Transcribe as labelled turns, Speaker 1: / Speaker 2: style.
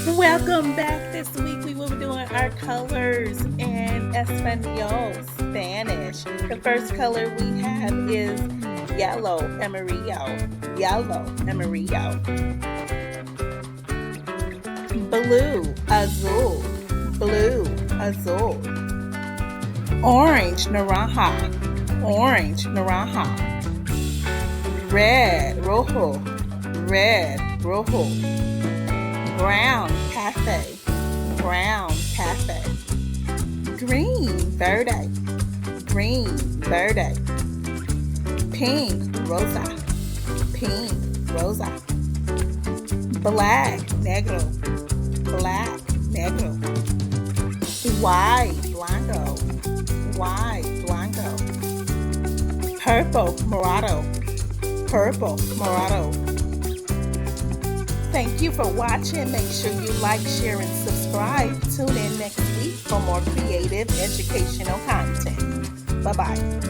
Speaker 1: Welcome back. This week we will be doing our colors in Espanol, Spanish. The first color we have is yellow, amarillo, yellow, amarillo. Blue, azul, blue, azul. Orange, naranja, orange, naranja. Red, rojo, red, rojo. Brown, cafe, brown, cafe. Green, verde, green, verde. Pink, rosa, pink, rosa. Black, negro, black, negro. White, blanco, white, blanco. Purple, morado, purple, morado. Thank you for watching. Make sure you like, share, and subscribe. Tune in next week for more creative educational content. Bye-bye.